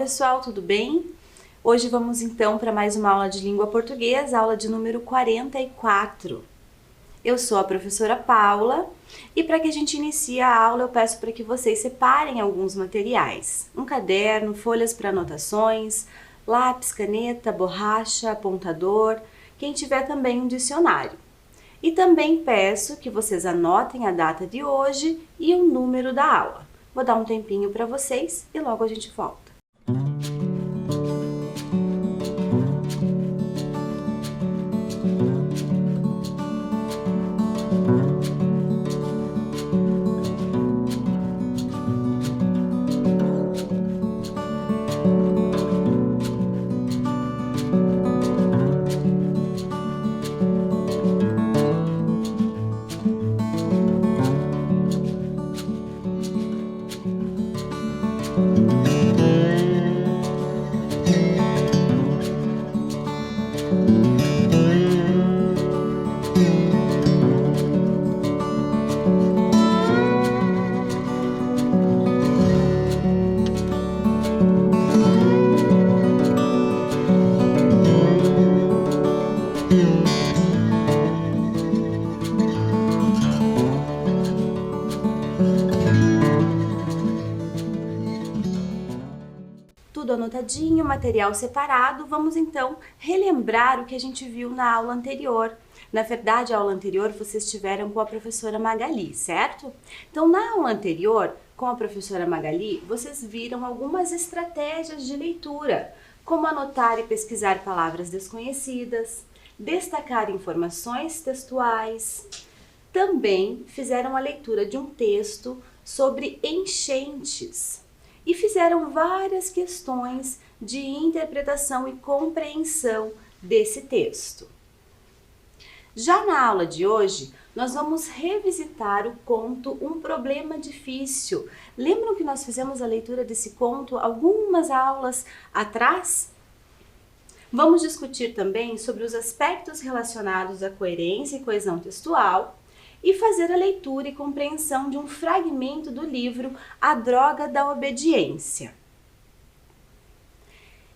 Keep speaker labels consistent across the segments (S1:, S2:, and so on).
S1: pessoal, tudo bem? Hoje vamos então para mais uma aula de língua portuguesa, aula de número 44. Eu sou a professora Paula e para que a gente inicie a aula eu peço para que vocês separem alguns materiais. Um caderno, folhas para anotações, lápis, caneta, borracha, apontador, quem tiver também um dicionário. E também peço que vocês anotem a data de hoje e o número da aula. Vou dar um tempinho para vocês e logo a gente volta. Tudo anotadinho, material separado, vamos então relembrar o que a gente viu na aula anterior. Na verdade, a aula anterior vocês tiveram com a professora Magali, certo? Então, na aula anterior, com a professora Magali, vocês viram algumas estratégias de leitura, como anotar e pesquisar palavras desconhecidas, destacar informações textuais. Também fizeram a leitura de um texto sobre enchentes. E fizeram várias questões de interpretação e compreensão desse texto. Já na aula de hoje, nós vamos revisitar o conto Um Problema Difícil. Lembram que nós fizemos a leitura desse conto algumas aulas atrás? Vamos discutir também sobre os aspectos relacionados à coerência e coesão textual, e fazer a leitura e compreensão de um fragmento do livro A Droga da Obediência.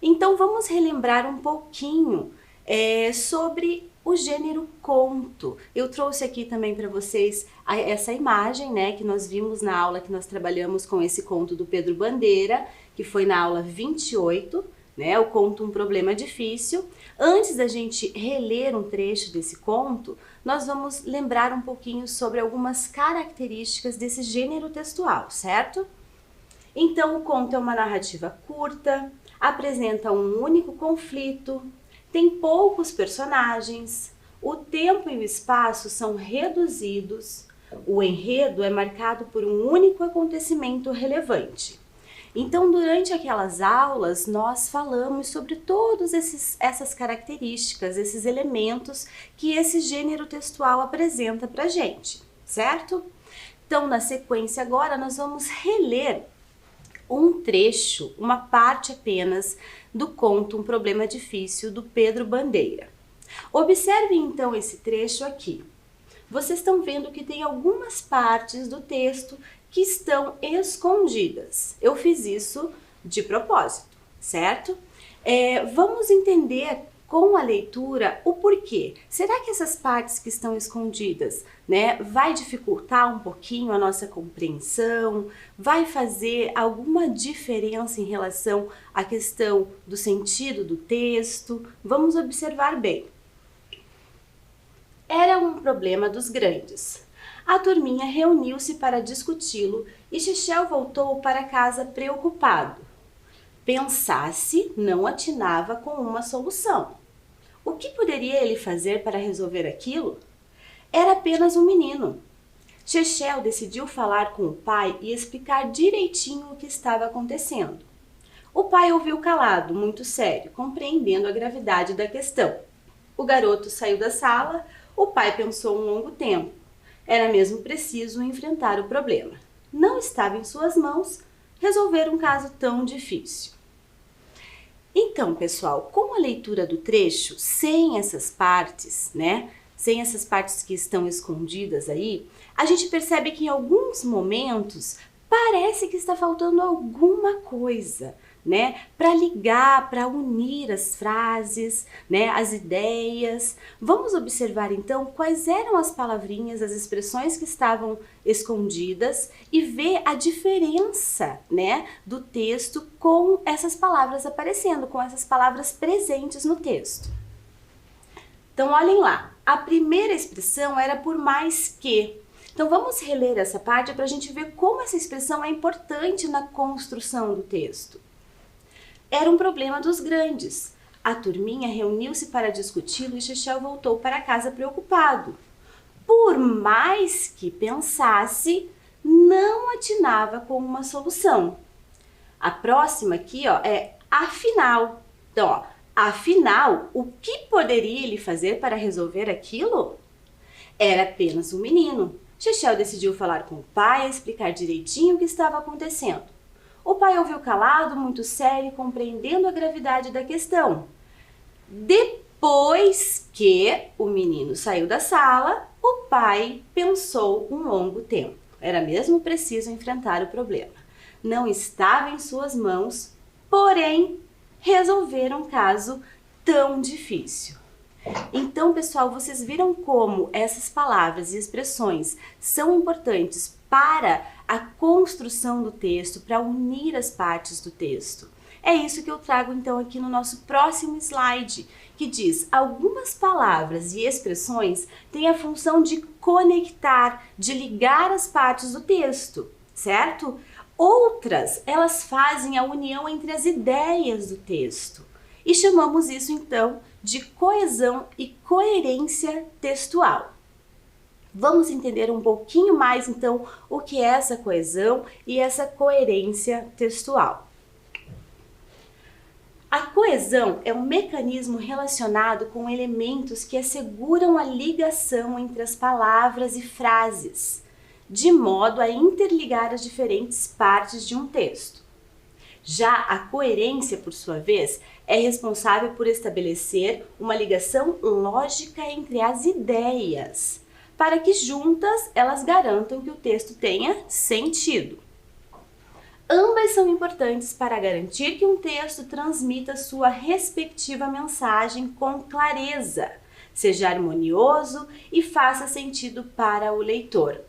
S1: Então vamos relembrar um pouquinho sobre o gênero conto. Eu trouxe aqui também para vocês essa imagem, né, que nós vimos na aula que nós trabalhamos com esse conto do Pedro Bandeira, que foi na aula 28, né, o conto Um Problema Difícil. Antes da gente reler um trecho desse conto, nós vamos lembrar um pouquinho sobre algumas características desse gênero textual, certo? Então, o conto é uma narrativa curta, apresenta um único conflito, tem poucos personagens, o tempo e o espaço são reduzidos, o enredo é marcado por um único acontecimento relevante. Então, durante aquelas aulas, nós falamos sobre todas essas características, esses elementos que esse gênero textual apresenta para a gente, certo? Então, na sequência agora, nós vamos reler um trecho, uma parte apenas do conto Um Problema Difícil, do Pedro Bandeira. Observem então esse trecho aqui. Vocês estão vendo que tem algumas partes do texto que estão escondidas. Eu fiz isso de propósito, certo? Vamos entender com a leitura o porquê. Será que essas partes que estão escondidas, né, vai dificultar um pouquinho a nossa compreensão? Vai fazer alguma diferença em relação à questão do sentido do texto? Vamos observar bem. Era um problema dos grandes. A turminha reuniu-se para discuti-lo e Chechel voltou para casa preocupado. Pensasse, não atinava com uma solução. O que poderia ele fazer para resolver aquilo? Era apenas um menino. Chechel decidiu falar com o pai e explicar direitinho o que estava acontecendo. O pai ouviu calado, muito sério, compreendendo a gravidade da questão. O garoto saiu da sala, o pai pensou um longo tempo. Era mesmo preciso enfrentar o problema. Não estava em suas mãos resolver um caso tão difícil. Então, pessoal, com a leitura do trecho, sem essas partes, né? Sem essas partes que estão escondidas aí, a gente percebe que em alguns momentos parece que está faltando alguma coisa, né, para ligar, para unir as frases, né, as ideias. Vamos observar então quais eram as palavrinhas, as expressões que estavam escondidas e ver a diferença, né, do texto com essas palavras aparecendo, com essas palavras presentes no texto. Então olhem lá, a primeira expressão era por mais que. Então vamos reler essa parte para a gente ver como essa expressão é importante na construção do texto. Era um problema dos grandes. A turminha reuniu-se para discuti-lo e Chechel voltou para casa preocupado. Por mais que pensasse, não atinava com uma solução. A próxima aqui, ó, é afinal. Então, ó, afinal, o que poderia ele fazer para resolver aquilo? Era apenas um menino. Chechel decidiu falar com o pai e explicar direitinho o que estava acontecendo. O pai ouviu calado, muito sério, compreendendo a gravidade da questão. Depois que o menino saiu da sala, o pai pensou um longo tempo. Era mesmo preciso enfrentar o problema. Não estava em suas mãos, porém, resolver um caso tão difícil. Então, pessoal, vocês viram como essas palavras e expressões são importantes para a construção do texto, para unir as partes do texto. É isso que eu trago então aqui no nosso próximo slide, que diz: algumas palavras e expressões têm a função de conectar, de ligar as partes do texto, certo? Outras, elas fazem a união entre as ideias do texto. E chamamos isso então de coesão e coerência textual. Vamos entender um pouquinho mais então o que é essa coesão e essa coerência textual. A coesão é um mecanismo relacionado com elementos que asseguram a ligação entre as palavras e frases, de modo a interligar as diferentes partes de um texto. Já a coerência, por sua vez, é responsável por estabelecer uma ligação lógica entre as ideias, para que juntas elas garantam que o texto tenha sentido. Ambas são importantes para garantir que um texto transmita sua respectiva mensagem com clareza, seja harmonioso e faça sentido para o leitor.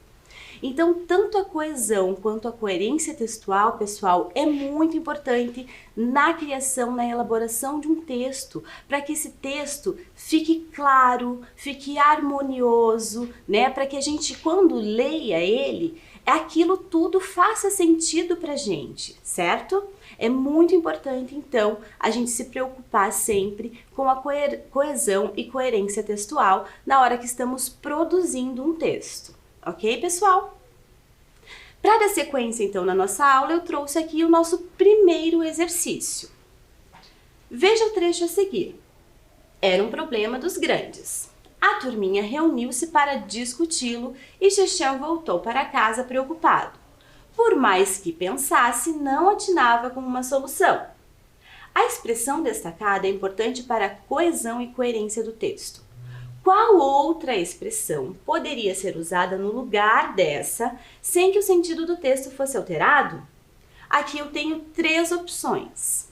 S1: Então, tanto a coesão quanto a coerência textual, pessoal, é muito importante na criação, na elaboração de um texto, para que esse texto fique claro, fique harmonioso, né? Para que a gente, quando leia ele, aquilo tudo faça sentido pra gente, certo? É muito importante, então, a gente se preocupar sempre com a coesão e coerência textual na hora que estamos produzindo um texto. Ok, pessoal? Para dar sequência, então, na nossa aula, eu trouxe aqui o nosso primeiro exercício. Veja o trecho a seguir. Era um problema dos grandes. A turminha reuniu-se para discuti-lo e Chechel voltou para casa preocupado. Por mais que pensasse, não atinava com uma solução. A expressão destacada é importante para a coesão e coerência do texto. Qual outra expressão poderia ser usada no lugar dessa, sem que o sentido do texto fosse alterado? Aqui eu tenho 3 opções.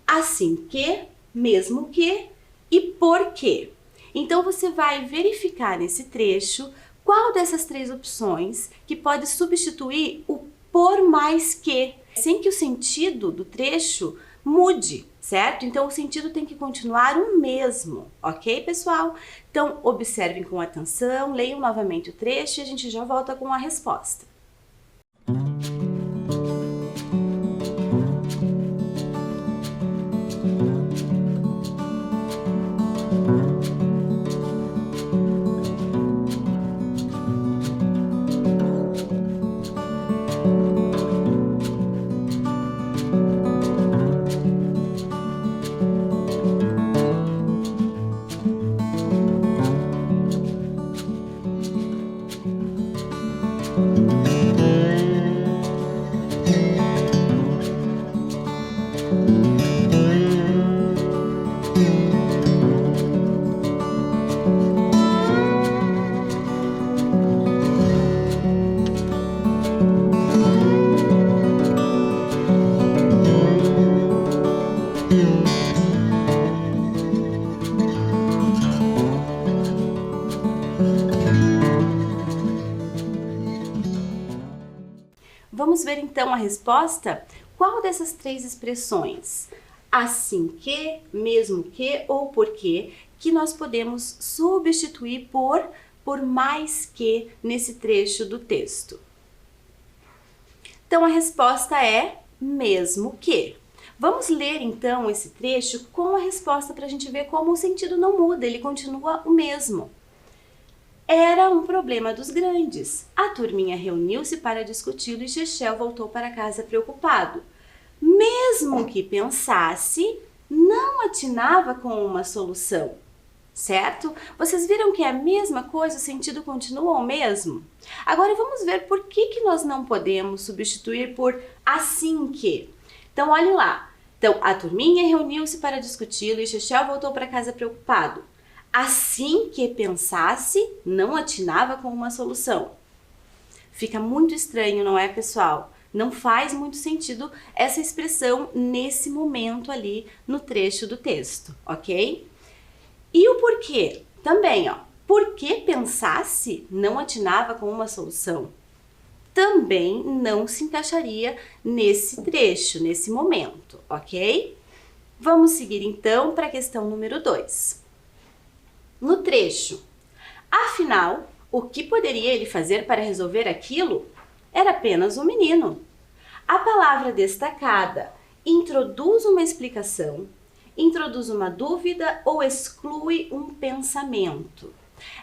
S1: Assim que, mesmo que e porque. Então você vai verificar nesse trecho qual dessas 3 opções que pode substituir o por mais que, sem que o sentido do trecho mude, certo? Então o sentido tem que continuar o mesmo, ok, pessoal? Então observem com atenção, leiam novamente o trecho e a gente já volta com a resposta. ver então a resposta? Qual dessas três expressões, assim que, mesmo que ou porque, que nós podemos substituir por mais que nesse trecho do texto? Então a resposta é mesmo que. Vamos ler então esse trecho com a resposta para a gente ver como o sentido não muda, ele continua o mesmo. Era um problema dos grandes. A turminha reuniu-se para discuti-lo e Chechel voltou para casa preocupado. Mesmo que pensasse, não atinava com uma solução. Certo? Vocês viram que é a mesma coisa, o sentido continua o mesmo? Agora vamos ver por que nós não podemos substituir por assim que. Então, olhem lá. Então, a turminha reuniu-se para discuti-lo e Chechel voltou para casa preocupado. Assim que pensasse, não atinava com uma solução. Fica muito estranho, não é, pessoal? Não faz muito sentido essa expressão nesse momento ali no trecho do texto, ok? E o porquê? Também, ó. Porque pensasse, não atinava com uma solução. Também não se encaixaria nesse trecho, nesse momento, ok? Vamos seguir então para a questão número 2. No trecho, afinal, o que poderia ele fazer para resolver aquilo? Era apenas um menino. A palavra destacada introduz uma explicação, introduz uma dúvida ou exclui um pensamento.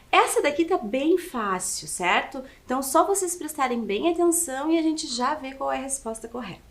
S1: Essa daqui tá bem fácil, certo? Então, só vocês prestarem bem atenção e a gente já vê qual é a resposta correta.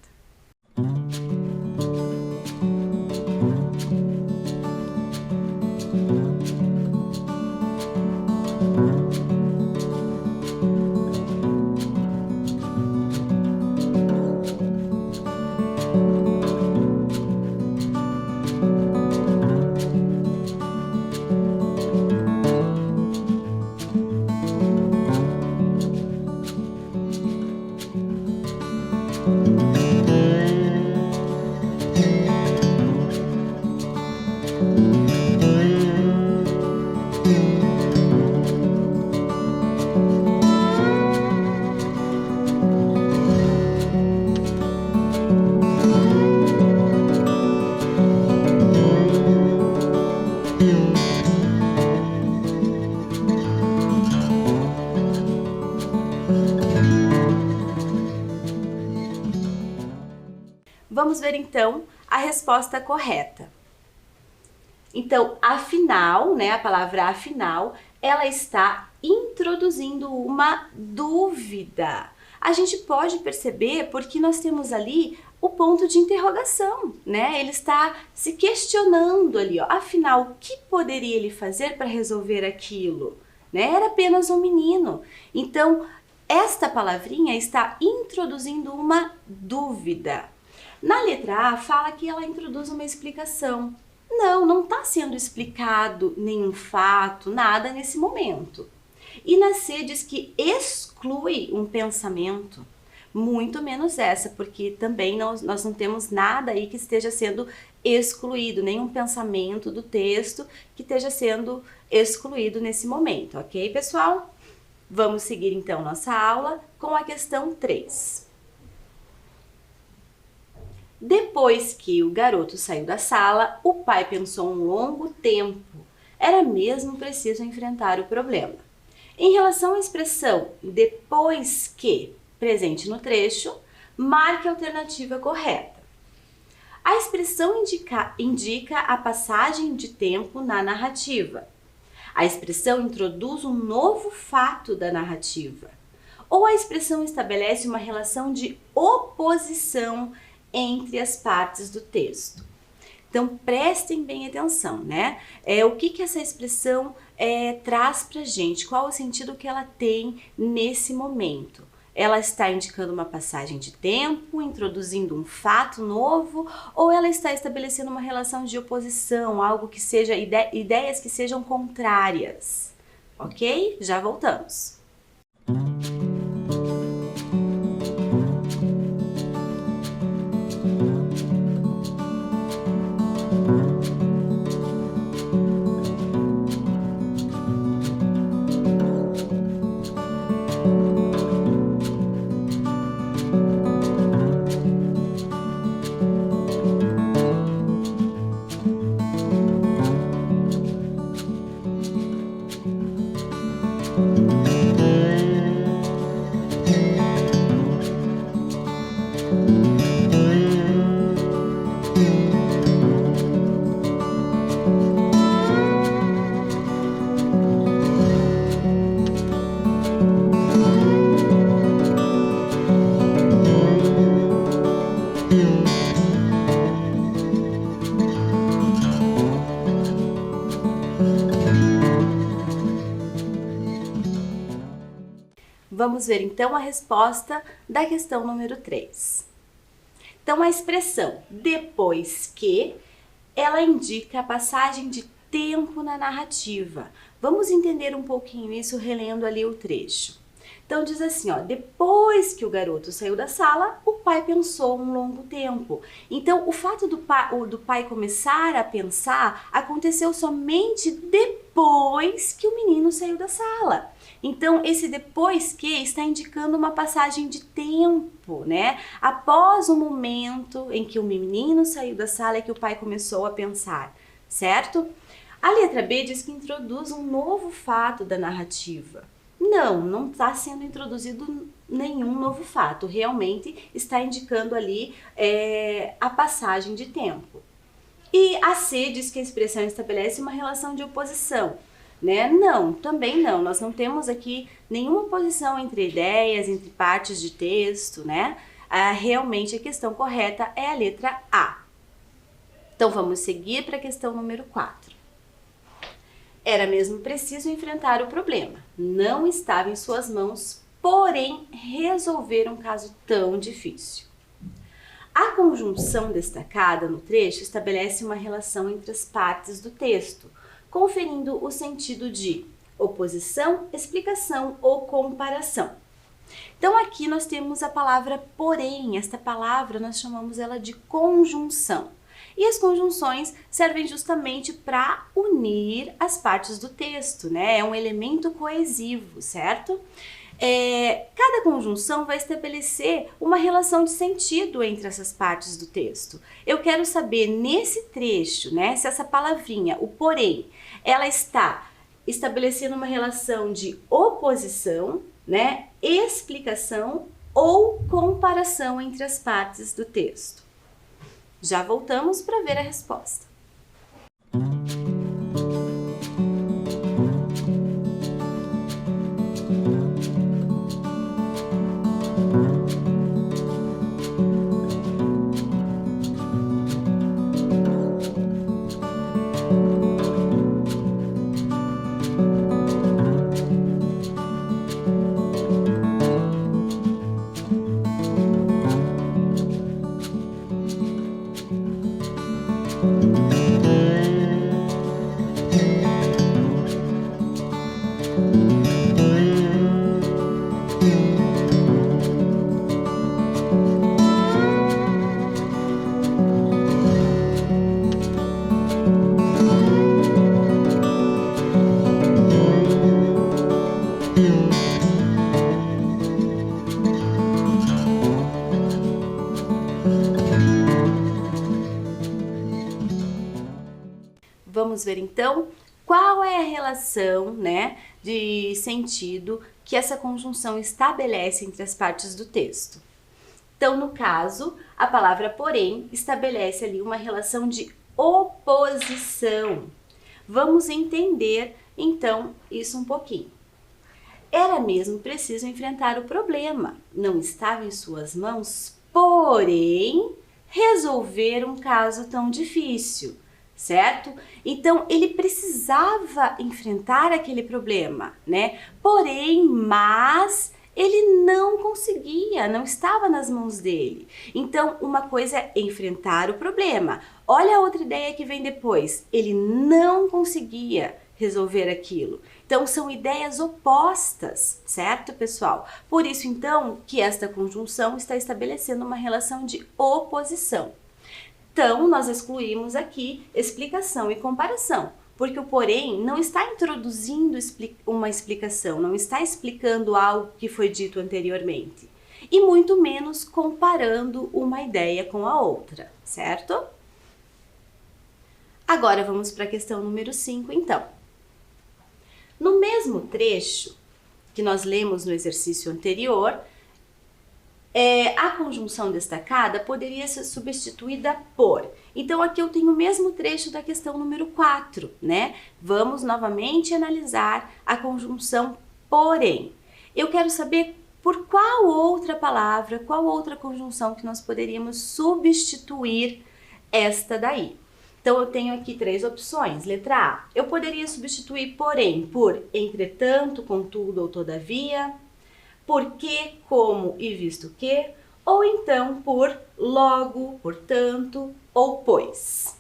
S1: Vamos ver então a resposta correta. Então, afinal, né, a palavra afinal, ela está introduzindo uma dúvida. A gente pode perceber porque nós temos ali o ponto de interrogação, né? Ele está se questionando ali, ó. Afinal, o que poderia ele fazer para resolver aquilo? Né? Era apenas um menino. Então, esta palavrinha está introduzindo uma dúvida. Na letra A, fala que ela introduz uma explicação. Não está sendo explicado nenhum fato, nada nesse momento. E na C diz que exclui um pensamento, muito menos essa, porque também nós não temos nada aí que esteja sendo excluído, nenhum pensamento do texto que esteja sendo excluído nesse momento, ok, pessoal? Vamos seguir então nossa aula com a questão 3. Depois que o garoto saiu da sala, o pai pensou um longo tempo. Era mesmo preciso enfrentar o problema. Em relação à expressão depois que, presente no trecho, marque a alternativa correta. A expressão indica a passagem de tempo na narrativa. A expressão introduz um novo fato da narrativa. Ou a expressão estabelece uma relação de oposição entre as partes do texto. Então, prestem bem atenção, né? O que essa expressão traz pra gente? Qual o sentido que ela tem nesse momento? Ela está indicando uma passagem de tempo, introduzindo um fato novo, ou ela está estabelecendo uma relação de oposição, algo que seja, ideias que sejam contrárias? Ok? Já voltamos. Vamos ver então a resposta da questão número 3. Então a expressão depois que, ela indica a passagem de tempo na narrativa. Vamos entender um pouquinho isso relendo ali o trecho. Então diz assim, ó, depois que o garoto saiu da sala, o pai pensou um longo tempo. Então o fato do pai começar a pensar aconteceu somente depois que o menino saiu da sala. Então esse depois que está indicando uma passagem de tempo, né? Após o momento em que o menino saiu da sala é que o pai começou a pensar, certo? A letra B diz que introduz um novo fato da narrativa. Não está sendo introduzido nenhum novo fato, realmente está indicando ali a passagem de tempo. E a C diz que a expressão estabelece uma relação de oposição, né? Não, também não, nós não temos aqui nenhuma oposição entre ideias, entre partes de texto, né? Realmente a questão correta é a letra A. Então vamos seguir para a questão número 4. Era mesmo preciso enfrentar o problema. Não estava em suas mãos, porém, resolver um caso tão difícil. A conjunção destacada no trecho estabelece uma relação entre as partes do texto, conferindo o sentido de oposição, explicação ou comparação. Então aqui nós temos a palavra porém. Esta palavra nós chamamos ela de conjunção. E as conjunções servem justamente para unir as partes do texto, né? É um elemento coesivo, certo? Cada conjunção vai estabelecer uma relação de sentido entre essas partes do texto. Eu quero saber nesse trecho, né, se essa palavrinha, o porém, ela está estabelecendo uma relação de oposição, né, explicação ou comparação entre as partes do texto. Já voltamos para ver a resposta. Vamos ver então qual é a relação, né, de sentido que essa conjunção estabelece entre as partes do texto. Então, no caso, a palavra porém estabelece ali uma relação de oposição. Vamos entender então isso um pouquinho. Era mesmo preciso enfrentar o problema, não estava em suas mãos, porém, resolver um caso tão difícil. Certo? Então, ele precisava enfrentar aquele problema, né? Porém, mas ele não conseguia, não estava nas mãos dele. Então, uma coisa é enfrentar o problema. Olha a outra ideia que vem depois. Ele não conseguia resolver aquilo. Então, são ideias opostas, certo, pessoal? Por isso, então, que esta conjunção está estabelecendo uma relação de oposição. Então, nós excluímos aqui explicação e comparação, porque o porém não está introduzindo uma explicação, não está explicando algo que foi dito anteriormente, e muito menos comparando uma ideia com a outra, certo? Agora vamos para a questão número 5, então. No mesmo trecho que nós lemos no exercício anterior, a conjunção destacada poderia ser substituída por. Então, aqui eu tenho o mesmo trecho da questão número 4, né? Vamos novamente analisar a conjunção porém. Eu quero saber por qual outra palavra, qual outra conjunção que nós poderíamos substituir esta daí. Então, eu tenho aqui 3 opções. Letra A, eu poderia substituir porém por entretanto, contudo ou todavia. porque, como e visto que, ou então por logo, portanto ou pois.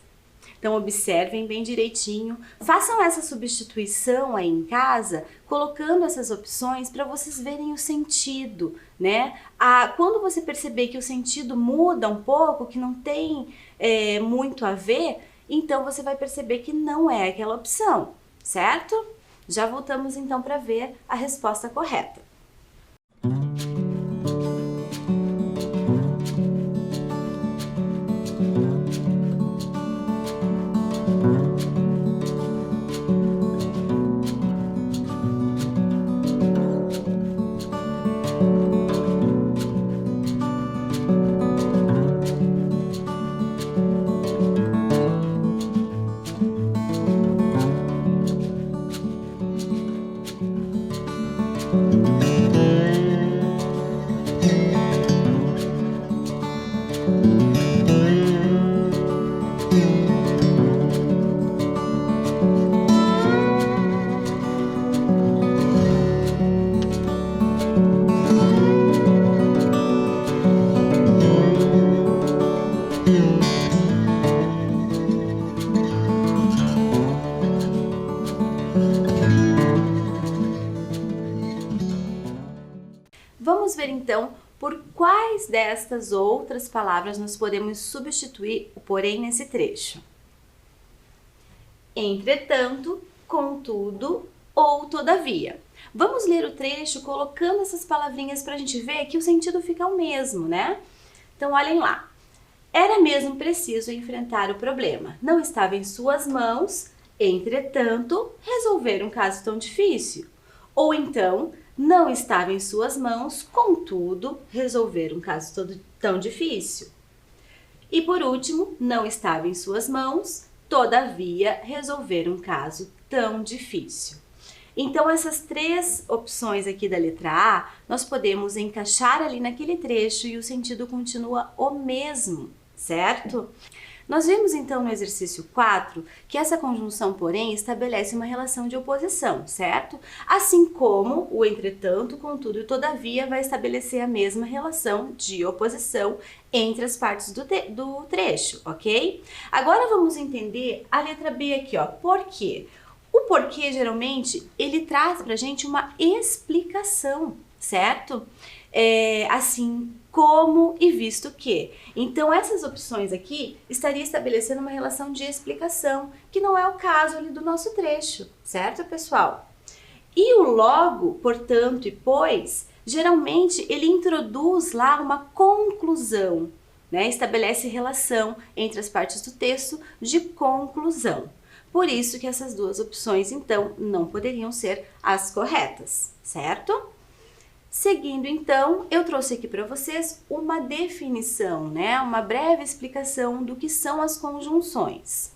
S1: Então observem bem direitinho, façam essa substituição aí em casa, colocando essas opções para vocês verem o sentido, né? Quando você perceber que o sentido muda um pouco, que não tem muito a ver, então você vai perceber que não é aquela opção, certo? Já voltamos então para ver a resposta correta. Vamos ver então por quais destas outras palavras nós podemos substituir o porém nesse trecho. Entretanto, contudo ou todavia. Vamos ler o trecho colocando essas palavrinhas para a gente ver que o sentido fica o mesmo, né? Então, olhem lá. Era mesmo preciso enfrentar o problema. Não estava em suas mãos, entretanto, resolver um caso tão difícil. Ou então, não estava em suas mãos, contudo, resolver um caso tão difícil. E por último, não estava em suas mãos, todavia, resolver um caso tão difícil. Então, essas três opções aqui da letra A, nós podemos encaixar ali naquele trecho e o sentido continua o mesmo, certo? Nós vimos então no exercício 4 que essa conjunção porém estabelece uma relação de oposição, certo? Assim como o entretanto, contudo e todavia vai estabelecer a mesma relação de oposição entre as partes do trecho, ok? Agora vamos entender a letra B aqui, ó. Por quê? O porquê, geralmente, ele traz pra gente uma explicação, certo? Assim como e visto que. Então, essas opções aqui estaria estabelecendo uma relação de explicação, que não é o caso ali do nosso trecho, certo, pessoal? E o logo, portanto e pois, geralmente ele introduz lá uma conclusão, né? Estabelece relação entre as partes do texto de conclusão. Por isso que essas duas opções, então, não poderiam ser as corretas, certo? Seguindo, então, eu trouxe aqui para vocês uma definição, né? Uma breve explicação do que são as conjunções.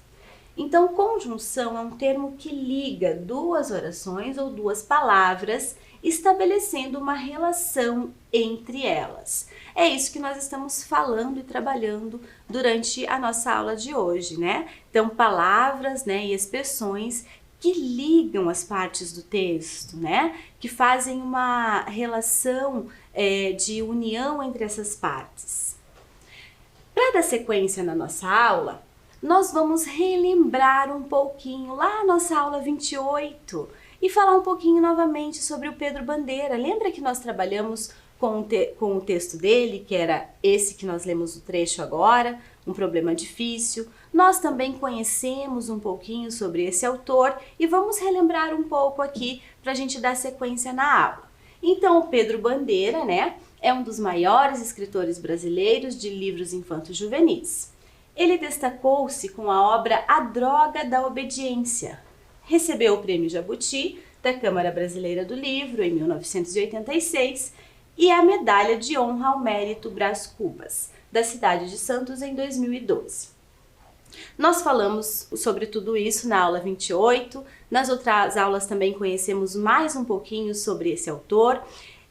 S1: Então, conjunção é um termo que liga duas orações ou duas palavras, estabelecendo uma relação entre elas. É isso que nós estamos falando e trabalhando durante a nossa aula de hoje, né? Então, palavras, né, e expressões que ligam as partes do texto, né? Que fazem uma relação de união entre essas partes. Para dar sequência na nossa aula, nós vamos relembrar um pouquinho lá a nossa aula 28 e falar um pouquinho novamente sobre o Pedro Bandeira. Lembra que nós trabalhamos com o texto dele, que era esse que nós lemos o trecho agora, Um Problema Difícil. Nós também conhecemos um pouquinho sobre esse autor e vamos relembrar um pouco aqui para a gente dar sequência na aula. Então, o Pedro Bandeira, né, é um dos maiores escritores brasileiros de livros infanto-juvenis. Ele destacou-se com a obra A Droga da Obediência. Recebeu o Prêmio Jabuti da Câmara Brasileira do Livro em 1986 e a Medalha de Honra ao Mérito Brás Cubas, da cidade de Santos, em 2012. Nós falamos sobre tudo isso na aula 28, nas outras aulas também conhecemos mais um pouquinho sobre esse autor,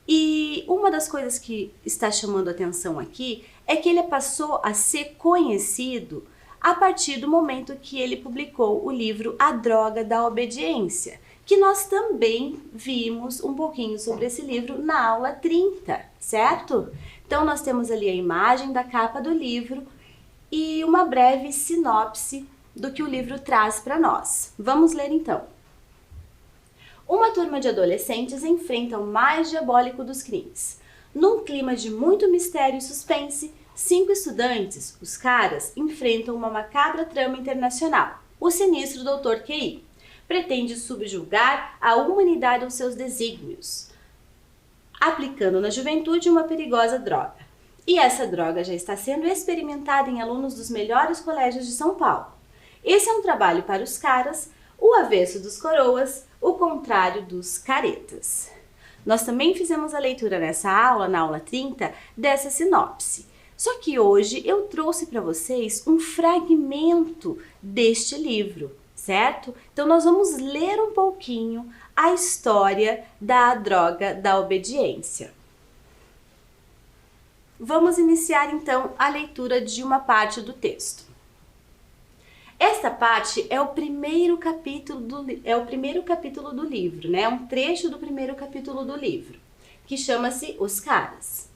S1: e uma das coisas que está chamando a atenção aqui é que ele passou a ser conhecido a partir do momento que ele publicou o livro A Droga da Obediência, que nós também vimos um pouquinho sobre esse livro na aula 30, certo? Então nós temos ali a imagem da capa do livro e uma breve sinopse do que o livro traz para nós. Vamos ler então. Uma turma de adolescentes enfrenta o mais diabólico dos crimes. Num clima de muito mistério e suspense, 5 estudantes, os caras, enfrentam uma macabra trama internacional. O sinistro Dr. QI pretende subjugar a humanidade aos seus desígnios, aplicando na juventude uma perigosa droga. E essa droga já está sendo experimentada em alunos dos melhores colégios de São Paulo. Esse é um trabalho para os caras, o avesso dos coroas, o contrário dos caretas. Nós também fizemos a leitura nessa aula, na aula 30, dessa sinopse. Só que hoje eu trouxe para vocês um fragmento deste livro, certo? Então nós vamos ler um pouquinho a história da droga da obediência. Vamos iniciar então a leitura de uma parte do texto. Esta parte é o primeiro capítulo do livro, né? É um trecho do primeiro capítulo do livro, que chama-se Os Caras.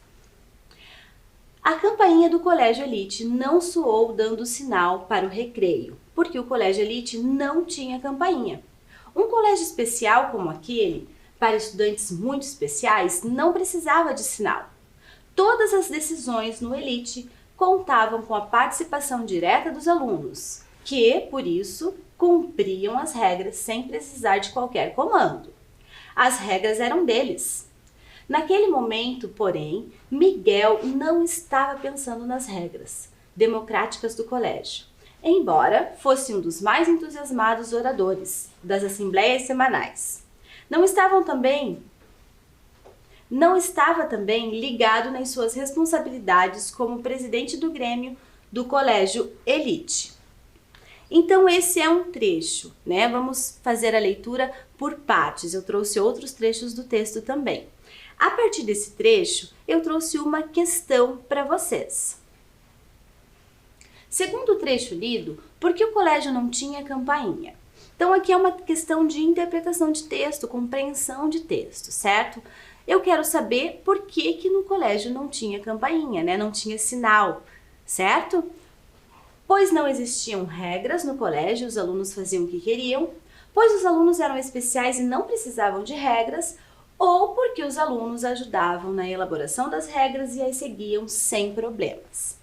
S1: A campainha do Colégio Elite não soou dando sinal para o recreio, porque o Colégio Elite não tinha campainha. Um colégio especial como aquele, para estudantes muito especiais, não precisava de sinal. Todas as decisões no Elite contavam com a participação direta dos alunos, que, por isso, cumpriam as regras sem precisar de qualquer comando. As regras eram deles. Naquele momento, porém, Miguel não estava pensando nas regras democráticas do colégio, embora fosse um dos mais entusiasmados oradores das assembleias semanais. Não estava também ligado nas suas responsabilidades como presidente do Grêmio do Colégio Elite. Então esse é um trecho, né? Vamos fazer a leitura por partes. Eu trouxe outros trechos do texto também. A partir desse trecho, eu trouxe uma questão para vocês. Segundo o trecho lido, por que o colégio não tinha campainha? Então aqui é uma questão de interpretação de texto, compreensão de texto, certo? Eu quero saber por que no colégio não tinha campainha, né? Não tinha sinal, certo? Pois não existiam regras no colégio, os alunos faziam o que queriam, pois os alunos eram especiais e não precisavam de regras, ou porque os alunos ajudavam na elaboração das regras e as seguiam sem problemas.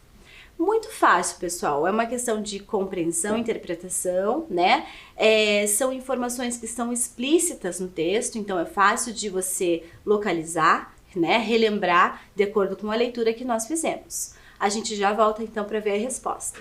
S1: Muito fácil, pessoal, é uma questão de compreensão e interpretação, né? São informações que estão explícitas no texto, então é fácil de você localizar, né? Relembrar de acordo com a leitura que nós fizemos. A gente já volta então para ver a resposta.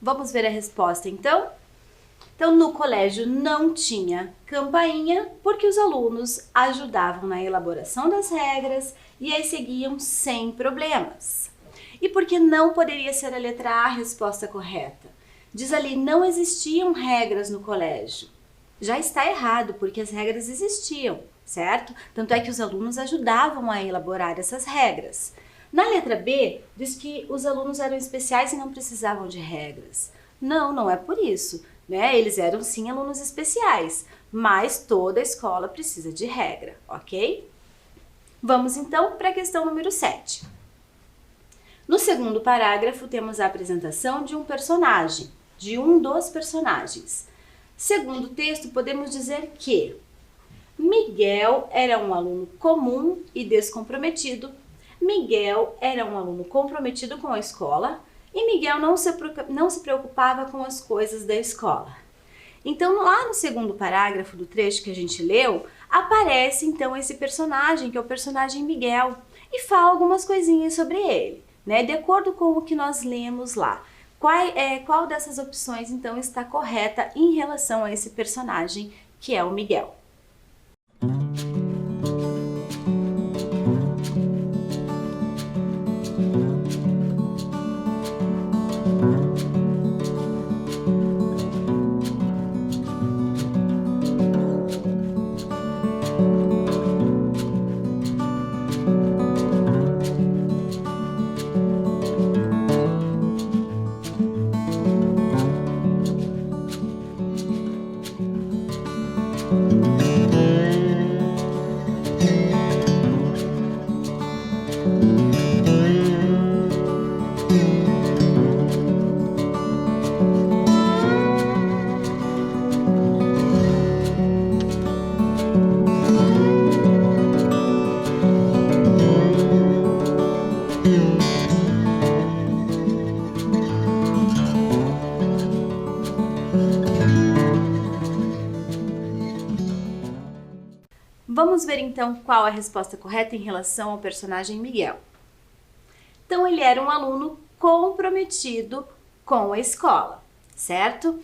S1: Vamos ver a resposta então? Então, no colégio não tinha campainha porque os alunos ajudavam na elaboração das regras e as seguiam sem problemas. E porque não poderia ser a letra A a resposta correta? Diz ali, não existiam regras no colégio. Já está errado, porque as regras existiam, certo? Tanto é que os alunos ajudavam a elaborar essas regras. Na letra B, diz que os alunos eram especiais e não precisavam de regras. Não, não é por isso, né? Eles eram sim alunos especiais, mas toda escola precisa de regra, ok? Vamos então para a questão número 7. No segundo parágrafo temos a apresentação de um personagem, de um dos personagens. Segundo o texto, podemos dizer que Miguel era um aluno comum e descomprometido. Miguel era um aluno comprometido com a escola e Miguel não se preocupava com as coisas da escola. Então, lá no segundo parágrafo do trecho que a gente leu, aparece então esse personagem, que é o personagem Miguel, e fala algumas coisinhas sobre ele, né? De acordo com o que nós lemos lá. Qual dessas opções então está correta em relação a esse personagem que é o Miguel? Vamos ver então qual a resposta correta em relação ao personagem Miguel. Então, ele era um aluno comprometido com a escola, certo?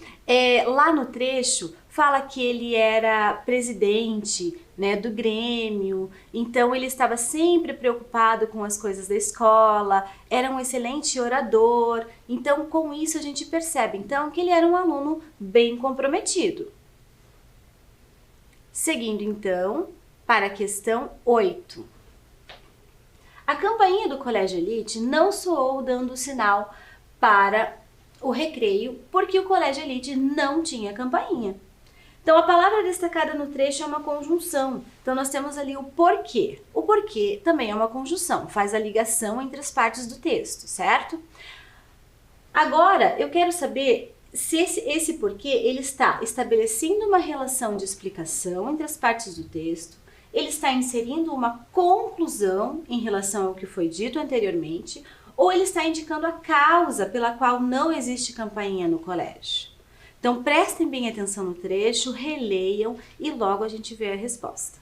S1: Lá no trecho fala que ele era presidente, né, do Grêmio, então ele estava sempre preocupado com as coisas da escola, era um excelente orador, então com isso a gente percebe então que ele era um aluno bem comprometido. Seguindo então para a questão 8. A campainha do Colégio Elite não soou dando sinal para o recreio, porque o Colégio Elite não tinha campainha. Então, a palavra destacada no trecho é uma conjunção. Então, nós temos ali o porquê. O porquê também é uma conjunção, faz a ligação entre as partes do texto, certo? Agora, eu quero saber se esse porquê ele está estabelecendo uma relação de explicação entre as partes do texto, ele está inserindo uma conclusão em relação ao que foi dito anteriormente, ou ele está indicando a causa pela qual não existe campainha no colégio. Então, prestem bem atenção no trecho, releiam e logo a gente vê a resposta.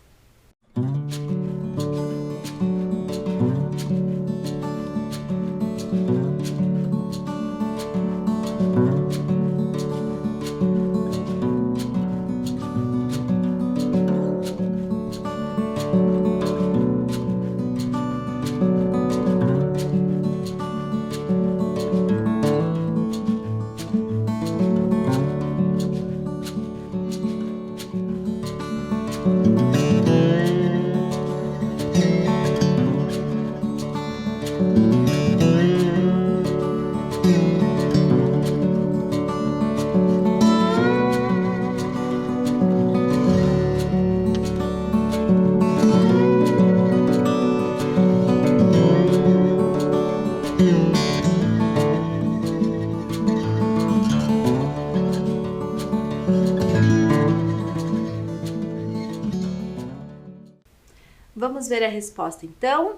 S1: Vamos ver a resposta então?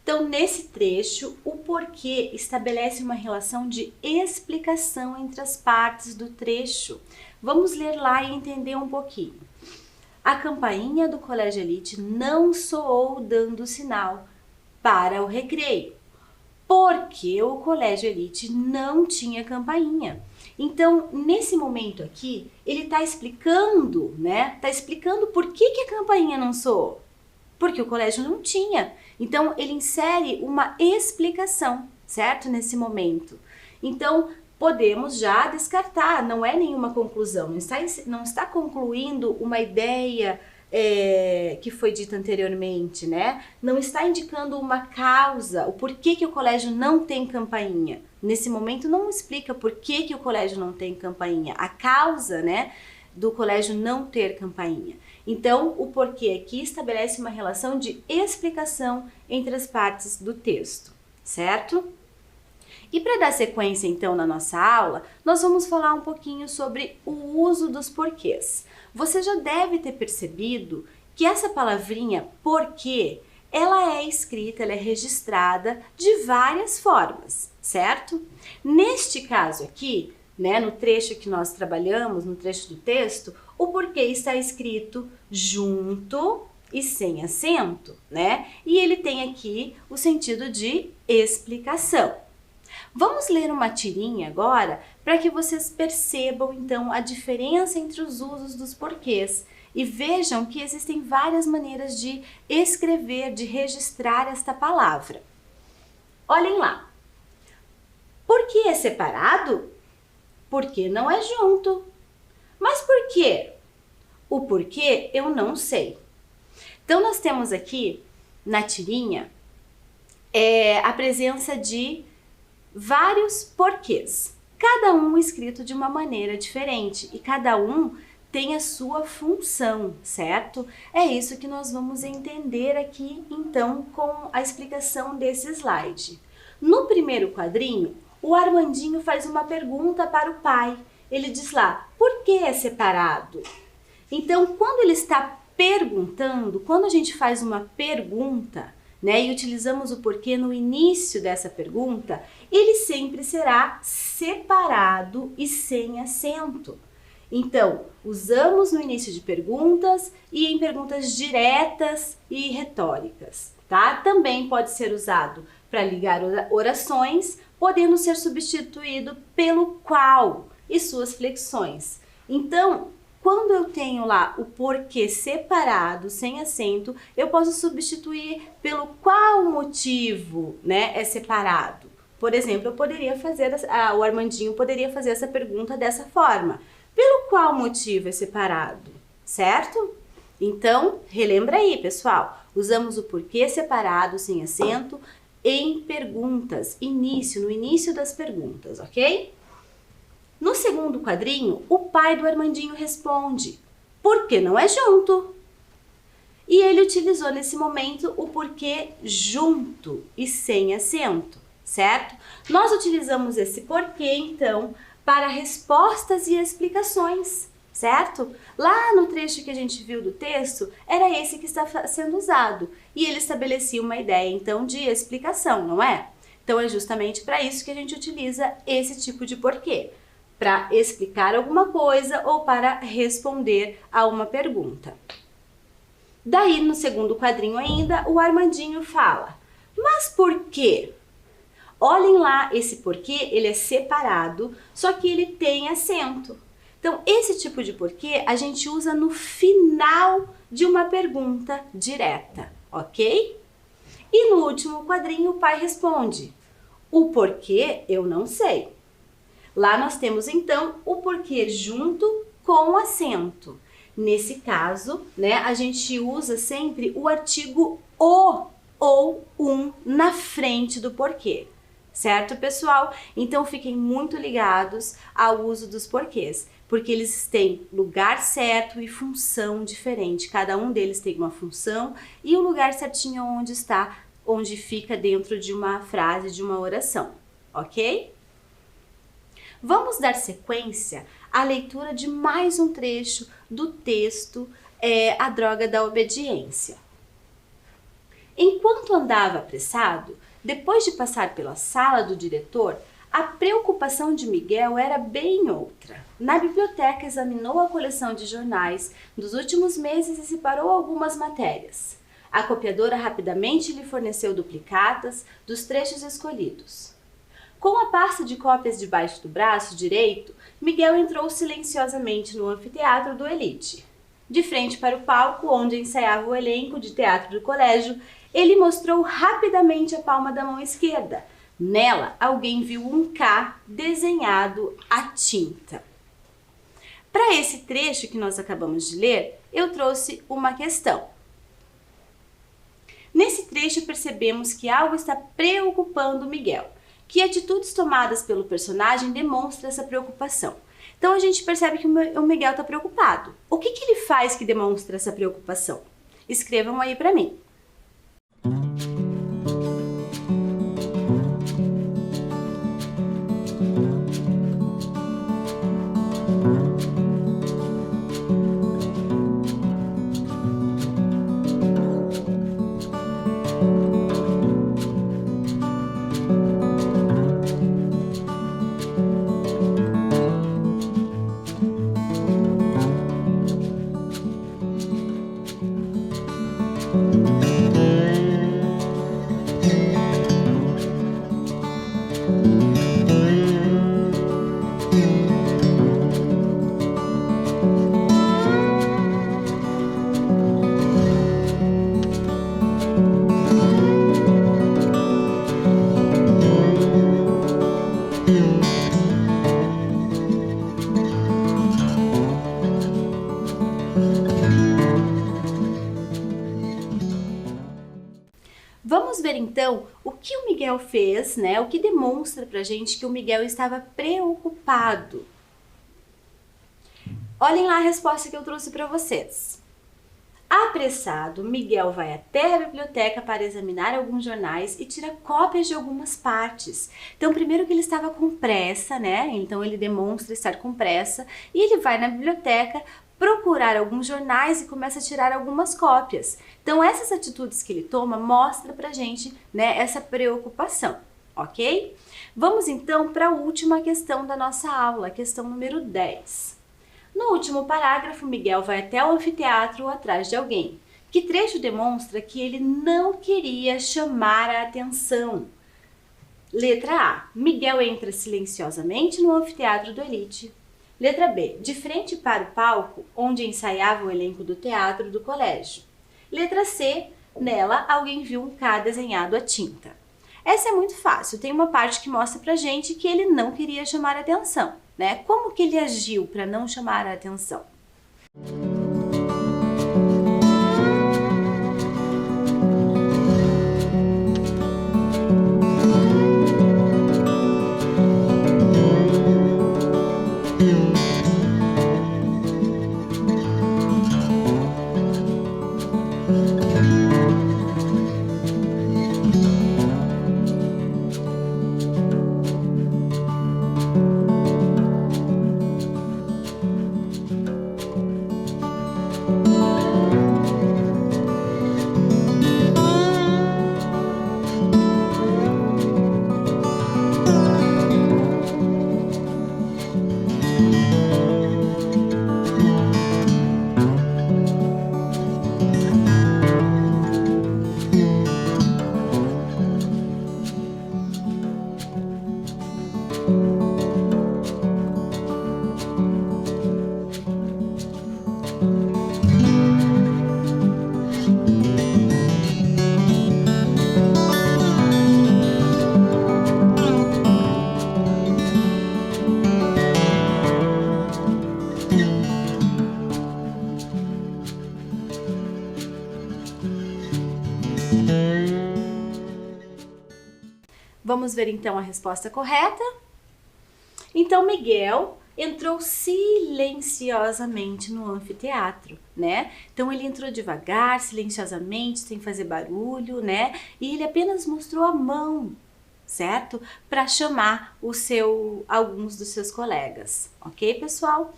S1: Então, nesse trecho, o porquê estabelece uma relação de explicação entre as partes do trecho. Vamos ler lá e entender um pouquinho. A campainha do Colégio Elite não soou dando sinal para o recreio, porque o Colégio Elite não tinha campainha. Então, nesse momento aqui, ele está explicando, né? Está explicando por que a campainha não soou. Porque o colégio não tinha. Então, ele insere uma explicação, certo? Nesse momento. Então, podemos já descartar, não é nenhuma conclusão, não está concluindo uma ideia que foi dita anteriormente, né? Não está indicando uma causa, o porquê que o colégio não tem campainha. Nesse momento, não explica por que o colégio não tem campainha, a causa, né, do colégio não ter campainha. Então, o porquê aqui estabelece uma relação de explicação entre as partes do texto, certo? E para dar sequência então na nossa aula, nós vamos falar um pouquinho sobre o uso dos porquês. Você já deve ter percebido que essa palavrinha porquê, ela é escrita, ela é registrada de várias formas, certo? Neste caso aqui, né, no trecho que nós trabalhamos, no trecho do texto, o porquê está escrito junto e sem acento, né? E ele tem aqui o sentido de explicação. Vamos ler uma tirinha agora para que vocês percebam então a diferença entre os usos dos porquês e vejam que existem várias maneiras de escrever, de registrar esta palavra. Olhem lá. Por que é separado? Porque não é junto. Mas por quê? O porquê eu não sei. Então nós temos aqui na tirinha a presença de vários porquês, cada um escrito de uma maneira diferente e cada um tem a sua função, certo? É isso que nós vamos entender aqui então com a explicação desse slide. No primeiro quadrinho, o Armandinho faz uma pergunta para o pai. Ele diz lá, por que é separado? Então, quando ele está perguntando, quando a gente faz uma pergunta, né, e utilizamos o porquê no início dessa pergunta, ele sempre será separado e sem acento. Então, usamos no início de perguntas e em perguntas diretas e retóricas, tá? Também pode ser usado para ligar orações, podendo ser substituído pelo qual e suas flexões. Então, quando eu tenho lá o porquê separado, sem acento, eu posso substituir pelo qual motivo, né, é separado. Por exemplo, eu poderia fazer, o Armandinho poderia fazer essa pergunta dessa forma. Pelo qual motivo é separado, certo? Então, relembra aí, pessoal. Usamos o porquê separado, sem acento, em perguntas, no início das perguntas, ok? No segundo quadrinho, o pai do Armandinho responde, porque não é junto? E ele utilizou nesse momento o porquê junto e sem acento, certo? Nós utilizamos esse porquê, então, para respostas e explicações, certo? Lá no trecho que a gente viu do texto, era esse que está sendo usado. E ele estabelecia uma ideia, então, de explicação, não é? Então, é justamente para isso que a gente utiliza esse tipo de porquê. Para explicar alguma coisa ou para responder a uma pergunta. Daí, no segundo quadrinho ainda, o Armandinho fala, mas por quê? Olhem lá, esse porquê, ele é separado, só que ele tem acento. Então, esse tipo de porquê a gente usa no final de uma pergunta direta, ok? E no último quadrinho, o pai responde, o porquê eu não sei. Lá nós temos, então, o porquê junto com acento. Nesse caso, né, a gente usa sempre o artigo o ou na frente do porquê. Certo, pessoal? Então, fiquem muito ligados ao uso dos porquês, porque eles têm lugar certo e função diferente. Cada um deles tem uma função e o lugar certinho onde está, onde fica dentro de uma frase, de uma oração, ok? Vamos dar sequência à leitura de mais um trecho do texto A Droga da Obediência. Enquanto andava apressado, depois de passar pela sala do diretor, a preocupação de Miguel era bem outra. Na biblioteca examinou a coleção de jornais dos últimos meses e separou algumas matérias. A copiadora rapidamente lhe forneceu duplicatas dos trechos escolhidos. Com a pasta de cópias debaixo do braço direito, Miguel entrou silenciosamente no anfiteatro do Elite. De frente para o palco, onde ensaiava o elenco de teatro do colégio, ele mostrou rapidamente a palma da mão esquerda. Nela, alguém viu um K desenhado à tinta. Para esse trecho que nós acabamos de ler, eu trouxe uma questão. Nesse trecho, percebemos que algo está preocupando Miguel. Que atitudes tomadas pelo personagem demonstram essa preocupação? Então a gente percebe que o Miguel está preocupado. O que ele faz que demonstra essa preocupação? Escrevam aí para mim. Vamos ver então o que o Miguel fez, né? O que demonstra pra gente que o Miguel estava preocupado. Olhem lá a resposta que eu trouxe para vocês. Apressado, Miguel vai até a biblioteca para examinar alguns jornais e tira cópias de algumas partes. Então, primeiro que ele estava com pressa, né? Então ele demonstra estar com pressa e ele vai na biblioteca procurar alguns jornais e começa a tirar algumas cópias. Então, essas atitudes que ele toma mostra pra gente, né, essa preocupação, ok? Vamos então para a última questão da nossa aula, a questão número 10. No último parágrafo, Miguel vai até o anfiteatro atrás de alguém. Que trecho demonstra que ele não queria chamar a atenção? Letra A. Miguel entra silenciosamente no anfiteatro do Elite. Letra B. De frente para o palco, onde ensaiava o elenco do teatro do colégio. Letra C. Nela, alguém viu um K desenhado à tinta. Essa é muito fácil. Tem uma parte que mostra pra gente que ele não queria chamar a atenção, né? Como que ele agiu para não chamar a atenção? Vamos ver então a resposta correta? Então, Miguel entrou silenciosamente no anfiteatro, né? Então, ele entrou devagar, silenciosamente, sem fazer barulho, né? E ele apenas mostrou a mão, certo? Para chamar alguns dos seus colegas, ok, pessoal?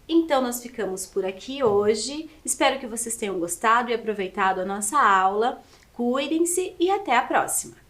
S1: Então, nós ficamos por aqui hoje. Espero que vocês tenham gostado e aproveitado a nossa aula. Cuidem-se e até a próxima!